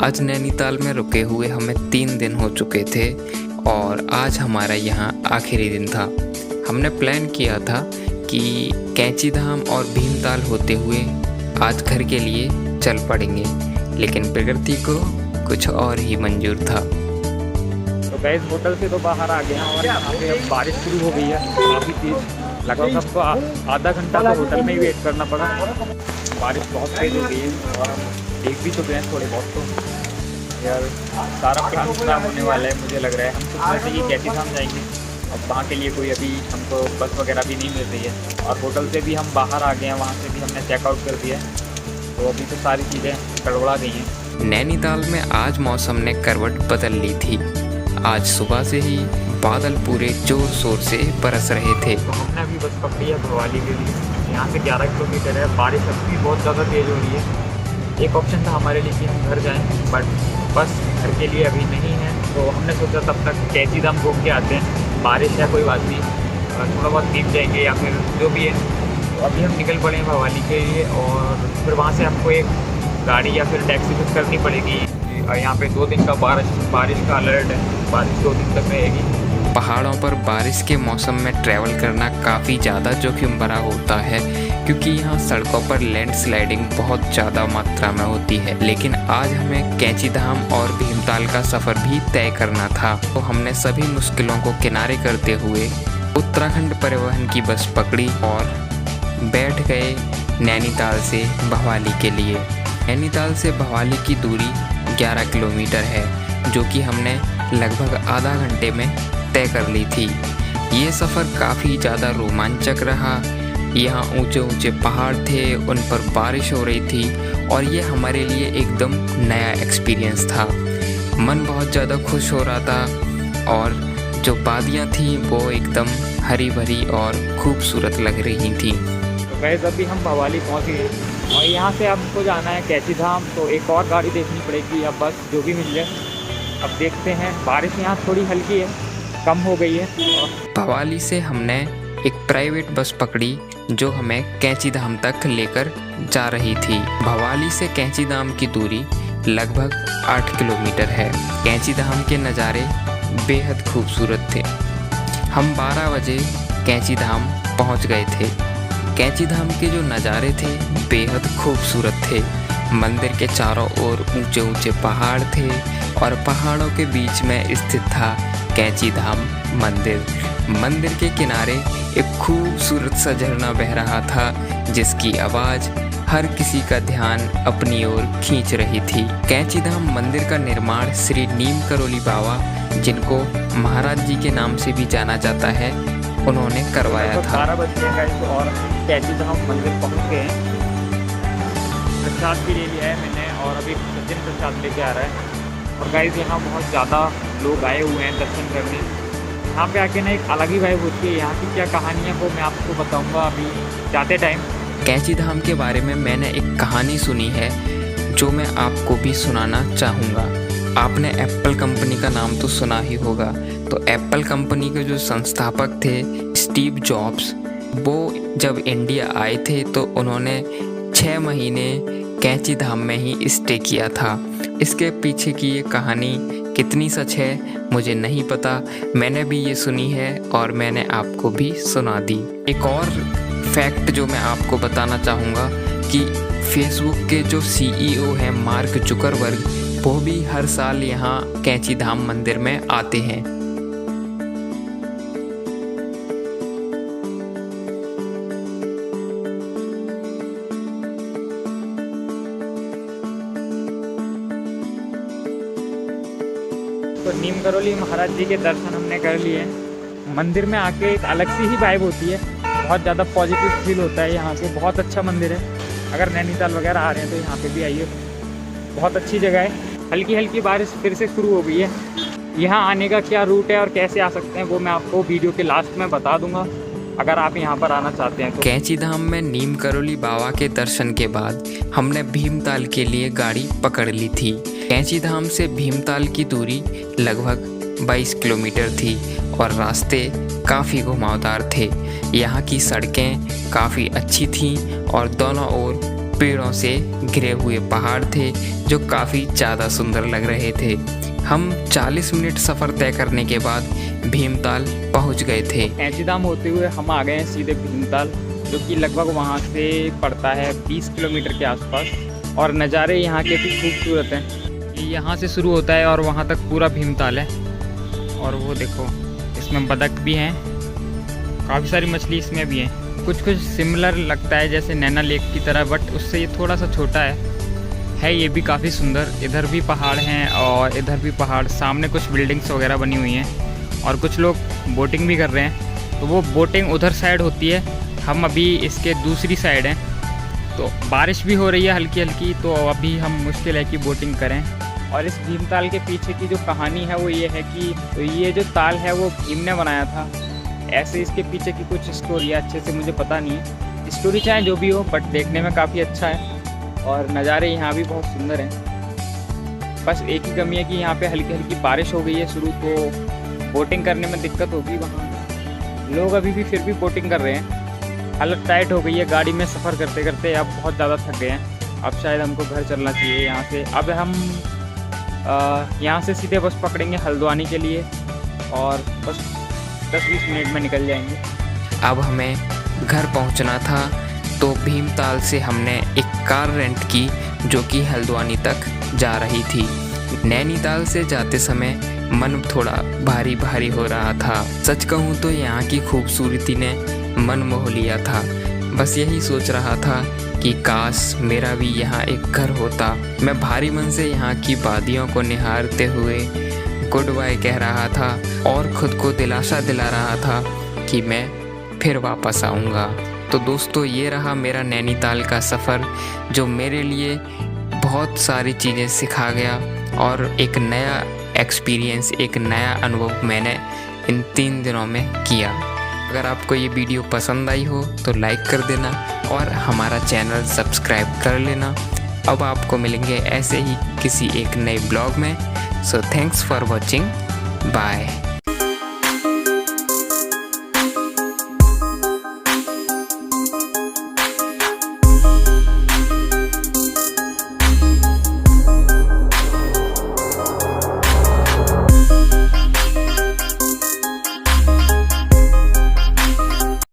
आज नैनीताल में रुके हुए हमें 3 दिन हो चुके थे और आज हमारा यहाँ आखिरी दिन था। हमने प्लान किया था कि कैंची धाम और भीमताल होते हुए आज घर के लिए चल पड़ेंगे, लेकिन प्रकृति को कुछ और ही मंजूर था। तो गैस होटल से तो बाहर आ गए हैं और यहाँ पे अब बारिश शुरू हो गई है काफ़ी तेज़। लगभग हमको आधा घंटा तो होटल में ही वेट करना पड़ा। बारिश बहुत तेज़ हो गई है और हम देख भी चुके हैं थोड़े बहुत। तो यार सारा प्लान खराब होने वाला है मुझे लग रहा है। हम सोच रहे थे कि कैंची धाम जाएंगे, अब वहाँ के लिए कोई अभी हमको बस वगैरह भी नहीं मिल रही है और होटल से भी हम बाहर आ गए हैं, वहाँ से भी हमने चेकआउट कर दिया है। तो अभी तो सारी चीज़ें गड़बड़ा गई हैं। नैनीताल में आज मौसम ने करवट बदल ली थी। आज सुबह से ही बादल पूरे जोर शोर से बरस रहे थे। तो हमने अभी बस पकड़ी है भवाली के लिए। यहाँ से 11 किलोमीटर है। बारिश अभी बहुत ज़्यादा तेज़ हो रही है। एक ऑप्शन था हमारे लिए कि हम घर जाएं, बट बस घर के लिए अभी नहीं है। तो हमने सोचा तब तक कैंची धाम घूम के आते हैं। बारिश है कोई बात नहीं, थोड़ा बहुत भीग जाएंगे या फिर जो भी है। तो अभी हम निकल पड़े हैं भवाली के लिए और फिर वहाँ से आपको एक गाड़ी या फिर टैक्सी बुक करनी पड़ेगी। और यहाँ पे 2 दिन का बारिश का अलर्ट है। बारिश 2 दिन तक रहेगी। पहाड़ों पर बारिश के मौसम में ट्रैवल करना काफ़ी ज़्यादा जोखिम भरा होता है, क्योंकि यहाँ सड़कों पर लैंडस्लाइडिंग बहुत ज़्यादा मात्रा में होती है। लेकिन आज हमें कैंची धाम और भीमताल का सफ़र भी तय करना था, तो हमने सभी मुश्किलों को किनारे करते हुए उत्तराखंड परिवहन की बस पकड़ी और बैठ गए नैनीताल से भवाली के लिए। नैनीताल से भवाली की दूरी 11 किलोमीटर है, जो कि हमने लगभग आधा घंटे में तय कर ली थी। ये सफ़र काफ़ी ज़्यादा रोमांचक रहा। यहाँ ऊंचे ऊंचे पहाड़ थे, उन पर बारिश हो रही थी और ये हमारे लिए एकदम नया एक्सपीरियंस था। मन बहुत ज़्यादा खुश हो रहा था और जो वादियाँ थी वो एकदम हरी भरी और खूबसूरत लग रही थी। तो गैस अभी हम भवाली पहुँच गए और यहाँ से आपको जाना है कैंची धाम। तो एक और गाड़ी देखनी पड़ेगी या बस जो भी मिल जाए। अब देखते हैं। बारिश यहाँ थोड़ी हल्की है, कम हो गई है। भवाली से हमने एक प्राइवेट बस पकड़ी जो हमें कैंची धाम तक लेकर जा रही थी। भवाली से कैंची धाम की दूरी लगभग 8 किलोमीटर है। कैंची धाम के नज़ारे बेहद खूबसूरत थे। हम 12 बजे कैंची धाम पहुंच गए थे। कैंची धाम के जो नज़ारे थे बेहद खूबसूरत थे। मंदिर के चारों ओर ऊंचे ऊंचे पहाड़ थे और पहाड़ों के बीच में स्थित था कैंची धाम मंदिर। मंदिर के किनारे एक खूबसूरत सा झरना बह रहा था, जिसकी आवाज़ हर किसी का ध्यान अपनी ओर खींच रही थी। कैंची धाम मंदिर का निर्माण श्री नीम करोली बाबा, जिनको महाराज जी के नाम से भी जाना जाता है, उन्होंने करवाया था। 12 बज गए और कैंची धाम मंदिर पहुँच गए हैं। प्रसाद भी ले लिया है मैंने और अभी सचिन प्रसाद लेके आ रहा है। और गाइस यहाँ बहुत ज़्यादा लोग आए हुए हैं दर्शन करने। यहाँ पे आके ना एक अलग ही वाइब होती है। यहाँ की क्या कहानी है वो मैं आपको बताऊँगा अभी जाते टाइम। कैंची धाम के बारे में मैंने एक कहानी सुनी है जो मैं आपको भी सुनाना चाहूँगा। आपने एप्पल कंपनी का नाम तो सुना ही होगा। तो एप्पल कंपनी के जो संस्थापक थे स्टीव जॉब्स, वो जब इंडिया आए थे तो उन्होंने 6 महीने कैंची धाम में ही स्टे किया था। इसके पीछे की ये कहानी कितनी सच है मुझे नहीं पता। मैंने भी ये सुनी है और मैंने आपको भी सुना दी। एक और फैक्ट जो मैं आपको बताना चाहूँगा कि फेसबुक के जो CEO हैं मार्क जुकरबर्ग, वो भी हर साल यहाँ कैंची धाम मंदिर में आते हैं। तो नीम करोली महाराज जी के दर्शन हमने कर लिए। मंदिर में आके एक अलग सी ही वाइब होती है। बहुत ज़्यादा पॉजिटिव फील होता है यहाँ पे। बहुत अच्छा मंदिर है। अगर नैनीताल वगैरह आ रहे हैं तो यहाँ पे भी आइए, बहुत अच्छी जगह है। हल्की हल्की बारिश फिर से शुरू हो गई है। यहाँ आने का क्या रूट है और कैसे आ सकते हैं वो मैं आपको वीडियो के लास्ट में बता दूँगा, अगर आप यहाँ पर आना चाहते हैं तो। कैंची धाम में नीम करोली बाबा के दर्शन के बाद हमने भीमताल के लिए गाड़ी पकड़ ली थी। कैंची धाम से भीमताल की दूरी लगभग 22 किलोमीटर थी और रास्ते काफ़ी घुमावदार थे। यहाँ की सड़कें काफ़ी अच्छी थीं और दोनों ओर पेड़ों से घिरे हुए पहाड़ थे जो काफ़ी ज़्यादा सुंदर लग रहे थे। हम 40 मिनट सफ़र तय करने के बाद भीमताल पहुंच गए थे। कैंची धाम होते हुए हम आ गए हैं सीधे भीमताल, जो कि लगभग वहाँ से पड़ता है 20 किलोमीटर के आसपास। और नज़ारे यहाँ के भी खूबसूरत हैं। यहाँ से शुरू होता है और वहाँ तक पूरा भीमताल है। और वो देखो, इसमें बतख भी हैं, काफ़ी सारी मछली इसमें भी हैं। कुछ सिमिलर लगता है जैसे नैना लेक की तरह, बट उससे ये थोड़ा सा छोटा है ये भी काफ़ी सुंदर। इधर भी पहाड़ हैं और इधर भी पहाड़, सामने कुछ बिल्डिंग्स वगैरह बनी हुई हैं और कुछ लोग बोटिंग भी कर रहे हैं। तो वो बोटिंग उधर साइड होती है, हम अभी इसके दूसरी साइड हैं। तो बारिश भी हो रही है हल्की हल्की, तो अभी हम मुश्किल है कि बोटिंग करें। और इस भीमताल के पीछे की जो कहानी है वो ये है कि तो ये जो ताल है वो भीम ने बनाया था। ऐसे इसके पीछे की कुछ स्टोरी है, अच्छे से मुझे पता नहीं है स्टोरी चाहे जो भी हो, बट देखने में काफ़ी अच्छा है और नज़ारे यहाँ भी बहुत सुंदर हैं। बस एक ही कमी है कि यहाँ पे हल्की हल्की बारिश हो गई है शुरू, तो बोटिंग करने में दिक्कत होगी। वहाँ लोग अभी भी फिर भी बोटिंग कर रहे हैं। हालत टाइट हो गई है, गाड़ी में सफ़र करते करते अब बहुत ज़्यादा थक गए हैं। अब शायद हमको घर चलना चाहिए यहाँ से। अब हम यहाँ से सीधे बस पकड़ेंगे हल्द्वानी के लिए और बस 10-20 मिनट में निकल जाएंगे। अब हमें घर पहुंचना था, तो भीमताल से हमने एक कार रेंट की जो कि हल्द्वानी तक जा रही थी। नैनीताल से जाते समय मन थोड़ा भारी भारी हो रहा था। सच कहूँ तो यहाँ की खूबसूरती ने मन मोह लिया था। बस यही सोच रहा था कि काश मेरा भी यहाँ एक घर होता। मैं भारी मन से यहाँ की वादियों को निहारते हुए गुड बाय कह रहा था और खुद को दिलासा दिला रहा था कि मैं फिर वापस आऊँगा। तो दोस्तों, ये रहा मेरा नैनीताल का सफ़र, जो मेरे लिए बहुत सारी चीज़ें सिखा गया और एक नया एक्सपीरियंस, एक नया अनुभव मैंने इन 3 दिनों में किया। अगर आपको ये वीडियो पसंद आई हो तो लाइक कर देना और हमारा चैनल सब्सक्राइब कर लेना। अब आपको मिलेंगे ऐसे ही किसी एक नए ब्लॉग में। So thanks for watching, bye.